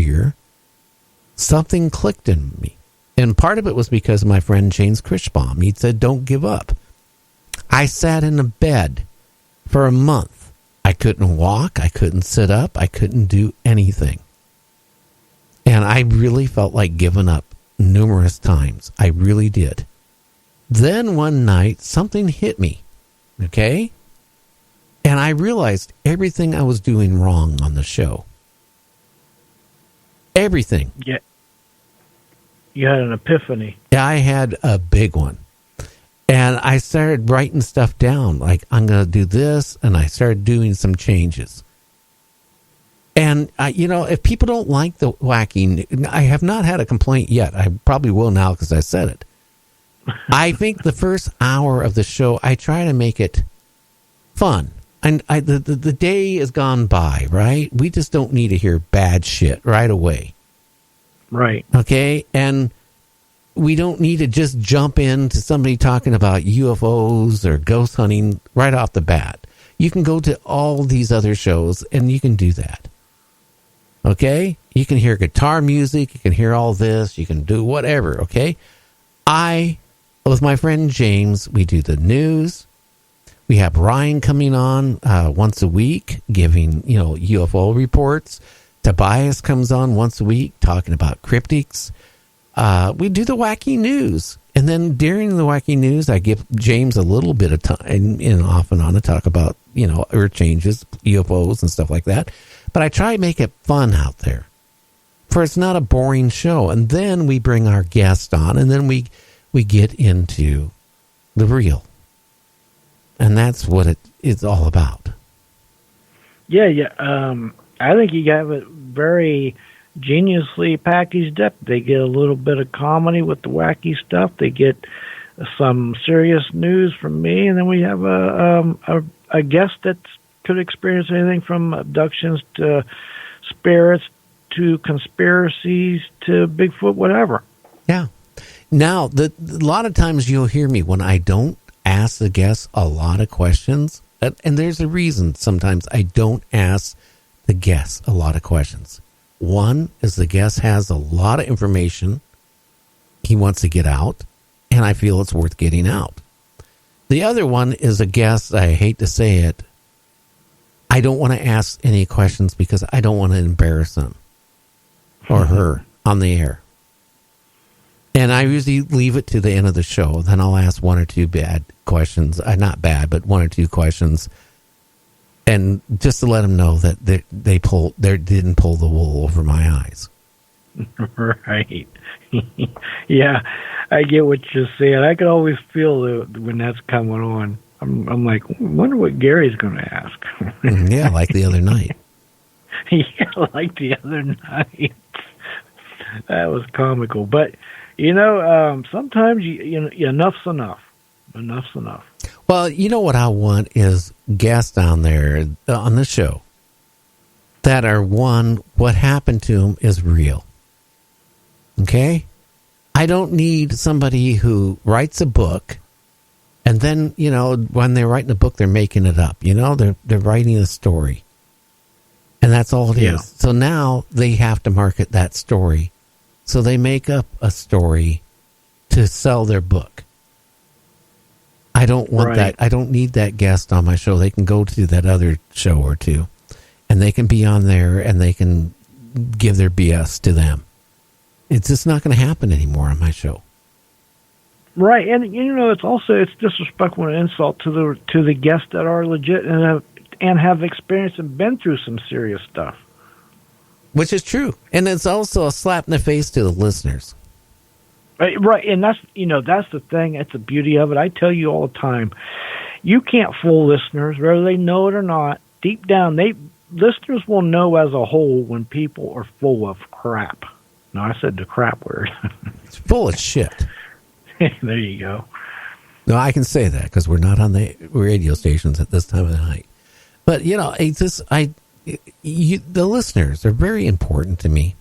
year, something clicked in me. And part of it was because of my friend James Krischbaum. He said, don't give up. I sat in a bed for a month. I couldn't walk. I couldn't sit up. I couldn't do anything. And I really felt like giving up numerous times. I really did. Then one night, something hit me. Okay? And I realized everything I was doing wrong on the show. Everything. Yeah. You had an epiphany. I had a big one. And I started writing stuff down, like, I'm going to do this, and I started doing some changes. And, if people don't like the wacky, I have not had a complaint yet. I probably will now because I said it. I think the first hour of the show, I try to make it fun. And the day has gone by, right? We just don't need to hear bad shit right away. Right. Okay? And we don't need to just jump into somebody talking about UFOs or ghost hunting right off the bat. You can go to all these other shows and you can do that. Okay? You can hear guitar music. You can hear all this. You can do whatever. Okay? With my friend James, we do the news. We have Ryan coming on once a week giving, UFO reports. Tobias comes on once a week talking about cryptics. We do the wacky news. And then during the wacky news, I give James a little bit of time off and on to talk about, earth changes, UFOs and stuff like that. But I try to make it fun out there. For it's not a boring show. And then we bring our guest on and then we get into the real. And that's what it's all about. Yeah. I think you have it very geniusly packaged up. They get a little bit of comedy with the wacky stuff. They get some serious news from me, and then we have a guest that could experience anything from abductions to spirits to conspiracies to Bigfoot, whatever. Yeah. Now, a lot of times you'll hear me when I don't ask the guests a lot of questions, and there's a reason sometimes I don't ask the guests a lot of questions. One is the guest has a lot of information he wants to get out, and I feel it's worth getting out. The other one is a guest, I hate to say it, I don't want to ask any questions because I don't want to embarrass him or her on the air. And I usually leave it to the end of the show. Then I'll ask one or two bad questions. Not bad, but one or two questions. And just to let them know that they didn't pull the wool over my eyes. Right. Yeah, I get what you're saying. I can always feel when that's coming on. I'm like, wonder what Gary's going to ask. Yeah, like the other night. Yeah, like the other night. That was comical. But, sometimes enough's enough. Enough's enough. Well, what I want is guests down there on the show that are what happened to them is real. Okay? I don't need somebody who writes a book and then, when they're writing a book, they're making it up. They're writing a story. And that's all it is. So now they have to market that story. So they make up a story to sell their book. I don't want that. I don't need that guest on my show. They can go to that other show or two, and they can be on there, and they can give their BS to them. It's just not going to happen anymore on my show. Right, and it's disrespectful and insult to the guests that are legit and have experienced and been through some serious stuff. Which is true, and it's also a slap in the face to the listeners. Right, and that's the thing. That's the beauty of it. I tell you all the time, you can't fool listeners, whether they know it or not. Deep down, listeners will know as a whole when people are full of crap. No, I said the crap word. It's full of shit. There you go. No, I can say that because we're not on the radio stations at this time of the night. But the listeners are very important to me.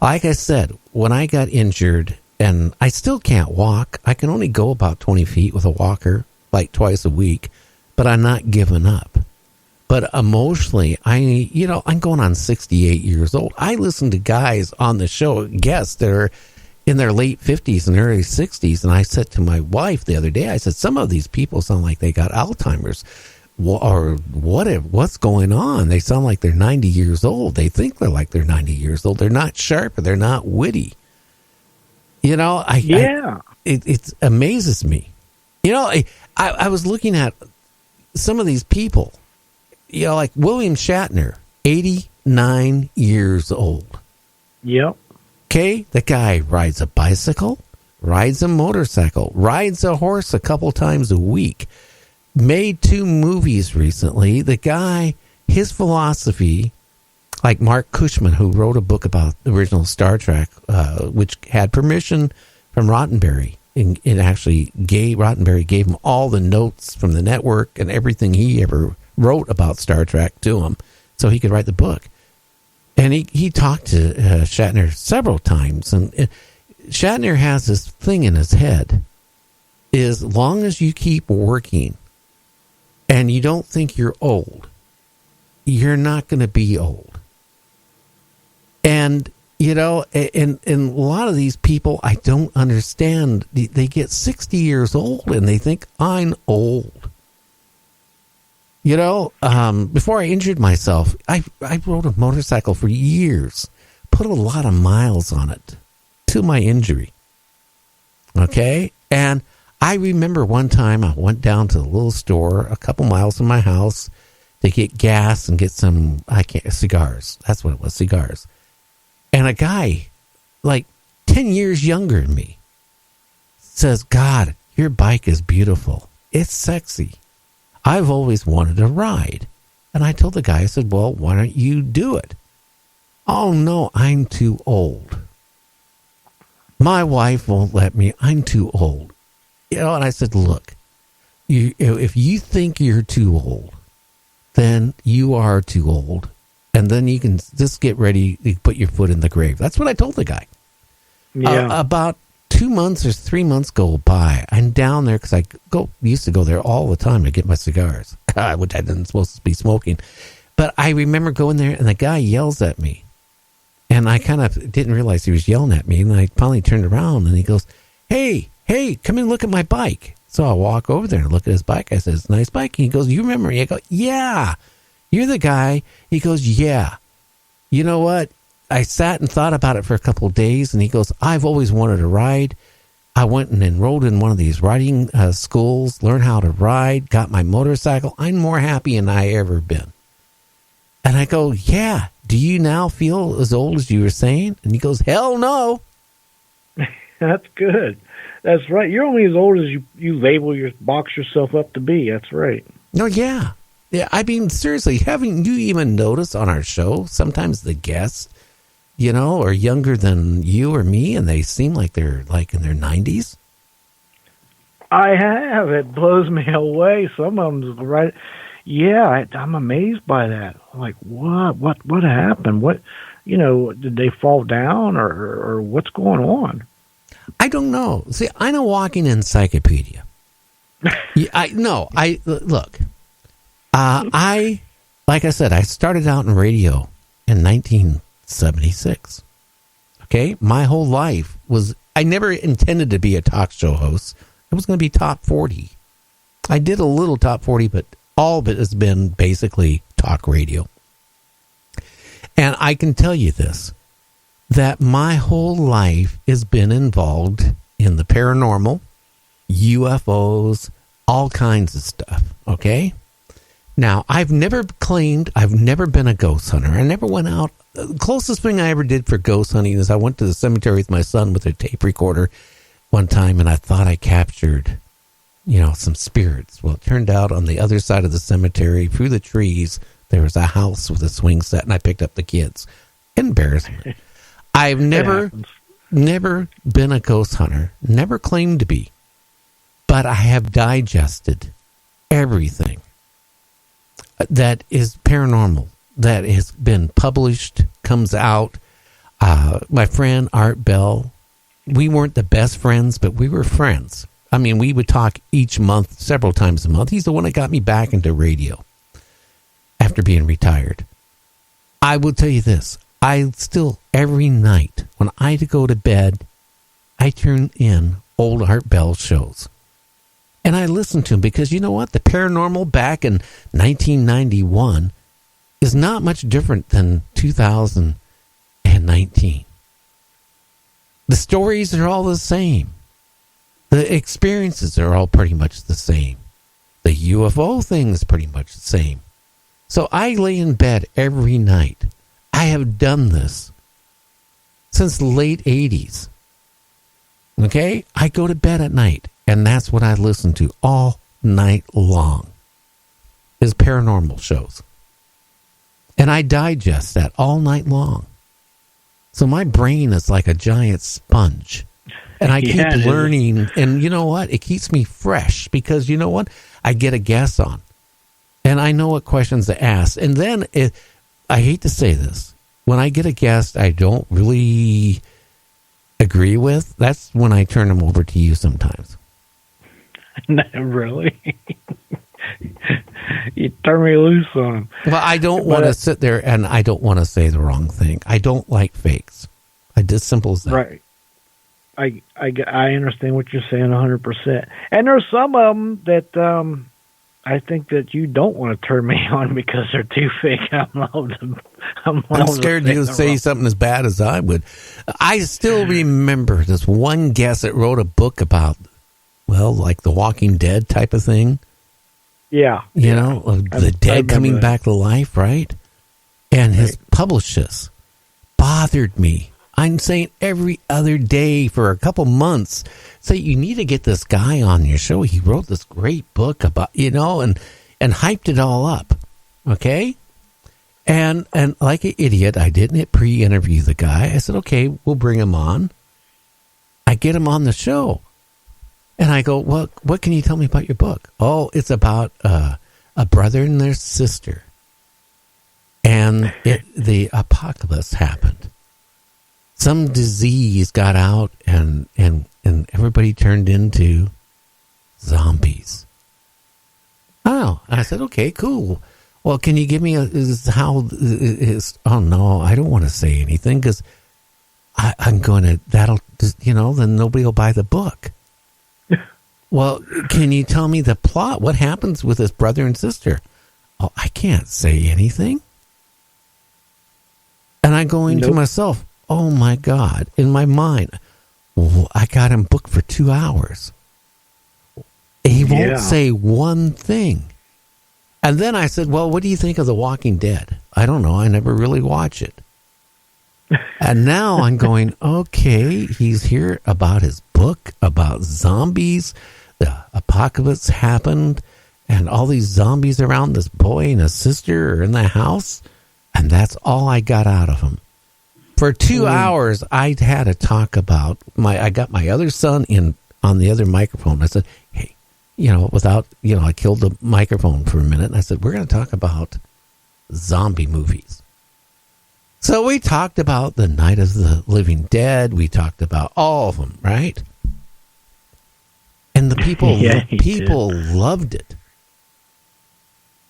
Like I said, when I got injured and I still can't walk, I can only go about 20 feet with a walker like twice a week, but I'm not giving up. But emotionally, I'm going on 68 years old. I listen to guys on the show, guests that are in their late 50s and early 60s. And I said to my wife the other day, I said, some of these people sound like they got Alzheimer's or what's going on? They sound like they're 90 years old. They think they're like they're 90 years old. They're not sharp or they're not witty. It amazes me. I was looking at some of these people, like William Shatner, 89 years old. Yep. Okay, the guy rides a bicycle, rides a motorcycle, rides a horse a couple times a week, made 2 movies recently. The guy, his philosophy, like Mark Cushman, who wrote a book about the original Star Trek, which had permission from Roddenberry. It actually Roddenberry gave him all the notes from the network and everything he ever wrote about Star Trek to him so he could write the book. And he talked to Shatner several times. And Shatner has this thing in his head. As long as you keep working and you don't think you're old, you're not going to be old. And, and a lot of these people, I don't understand. They get 60 years old and they think, I'm old. Before I injured myself, I rode a motorcycle for years, put a lot of miles on it to my injury. Okay? And I remember one time I went down to the little store a couple miles from my house to get gas and get some, cigars. That's what it was, cigars. And a guy, like 10 years younger than me, says, God, your bike is beautiful. It's sexy. I've always wanted to ride. And I told the guy, I said, well, why don't you do it? Oh, no, I'm too old. My wife won't let me. I'm too old. And I said, look, if you think you're too old, then you are too old. And then you can just get ready to put your foot in the grave. That's what I told the guy. Yeah. About 2 months or 3 months go by. I'm down there because I used to go there all the time to get my cigars, which I didn't supposed to be smoking. But I remember going there and the guy yells at me. And I kind of didn't realize he was yelling at me. And I finally turned around and he goes, hey, come and look at my bike. So I walk over there and look at his bike. I said, it's a nice bike. And he goes, you remember me? I go, yeah. You're the guy. He goes, yeah. You know what? I sat and thought about it for a couple of days, and he goes, I've always wanted to ride. I went and enrolled in one of these riding schools, learned how to ride, got my motorcycle. I'm more happy than I ever been. And I go, yeah. Do you now feel as old as you were saying? And he goes, hell no. That's good. That's right. You're only as old as you box yourself up to be. That's right. No, yeah. Yeah, I mean, seriously, haven't you even noticed on our show, sometimes the guests, are younger than you or me, and they seem like they're like in their 90s? I have. It blows me away. Some of them's right. Yeah, I'm amazed by that. I'm like, what happened? What, did they fall down or what's going on? I don't know. See, I'm a walking encyclopedia. Look. Like I said, I started out in radio in 1976. Okay? My whole life I never intended to be a talk show host. I was going to be top 40. I did a little top 40, but all of it has been basically talk radio. And I can tell you this, that my whole life has been involved in the paranormal, UFOs, all kinds of stuff. Okay? Now, I've never claimed I've never been a ghost hunter. I never went out. The closest thing I ever did for ghost hunting is I went to the cemetery with my son with a tape recorder one time, and I thought I captured, some spirits. Well, it turned out on the other side of the cemetery, through the trees, there was a house with a swing set, and I picked up the kids. Embarrassment. I've never been a ghost hunter, never claimed to be, but I have digested everything that is paranormal, that has been published, comes out. My friend Art Bell, we weren't the best friends, but we were friends. I mean, we would talk each month, several times a month. He's the one that got me back into radio. after being retired. I will tell you this. I still, every night, when I go to bed, I turn in old Art Bell shows. And I listen to them because you know what? The paranormal back in 1991 is not much different than 2019. The stories are all the same. The experiences are all pretty much the same. The UFO thing is pretty much the same. So I lay in bed every night. I have done this since the late 80s. Okay? I go to bed at night, and that's what I listen to all night long, is paranormal shows. And I digest that all night long. So my brain is like a giant sponge. And I keep learning. And you know what? It keeps me fresh because you know what? I get a guess on. And I know what questions to ask. And then, I hate to say this, when I get a guest I don't really agree with, that's when I turn them over to you sometimes. Really? You turn me loose on them. Well, I don't want to sit there and I don't want to say the wrong thing. I don't like fakes. As simple as that. Right. I understand what you're saying 100%. And there's some of them that I think that you don't want to turn me on because they're too fake. I'm scared you to say something as bad as I would. I still remember this one guest that wrote a book about, well, like The Walking Dead type of thing. Yeah. You know, the dead coming back to life, right? And his publicist bothered me. I'm saying every other day for a couple months, say, you need to get this guy on your show. He wrote this great book about, you know, and hyped it all up. Okay? And like an idiot, I didn't pre-interview the guy. I said, okay, we'll bring him on. I get him on the show. And I go, well, what can you tell me about your book? Oh, it's about a brother and their sister. And the apocalypse happened. Some disease got out and everybody turned into zombies. Oh, I said, okay, cool. Well, can you give me oh no, I don't want to say anything because I'm going to, then nobody will buy the book. Well, can you tell me the plot? What happens with this brother and sister? Oh, I can't say anything. And I'm going to myself, oh my God, in my mind, I got him booked for 2 hours. He won't say one thing. And then I said, well, what do you think of The Walking Dead? I don't know. I never really watch it. And now I'm going, okay, he's here about his book, about zombies. The apocalypse happened, and all these zombies around this boy and his sister are in the house. And that's all I got out of him. For 2 hours, I had to talk about I got my other son in on the other microphone. I said, hey, I killed the microphone for a minute. And I said, we're going to talk about zombie movies. So we talked about the Night of the Living Dead. We talked about all of them, right? And the people loved it.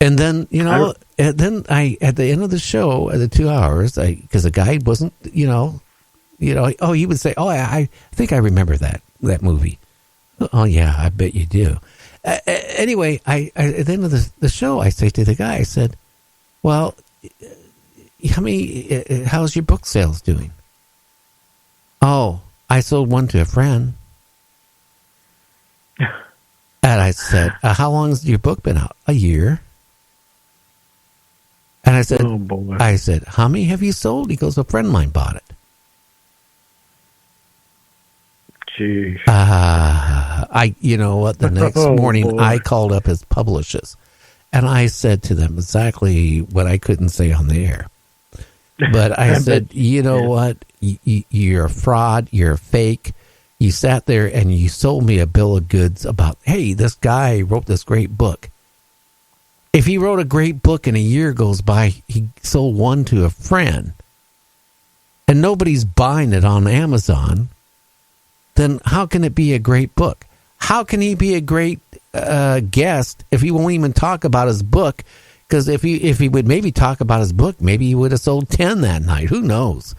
And then, at the end of the show, at the 2 hours, because the guy wasn't, he would say, oh, I think I remember that movie. Oh, yeah, I bet you do. Anyway, at the end of the show, I say to the guy, I said, well, how's your book sales doing? Oh, I sold one to a friend. And I said, how long has your book been out? A year. And I said, oh, boy. I said, how many have you sold? He goes, a friend of mine bought it. Jeez. The next morning I called up his publishers and I said to them exactly what I couldn't say on the air. But I said, what? You're a fraud. You're a fake. You sat there and you sold me a bill of goods about, hey, this guy wrote this great book. If he wrote a great book and a year goes by, he sold one to a friend and nobody's buying it on Amazon, then how can it be a great book? How can he be a great guest if he won't even talk about his book? Because if he would maybe talk about his book, maybe he would have sold 10 that night. Who knows?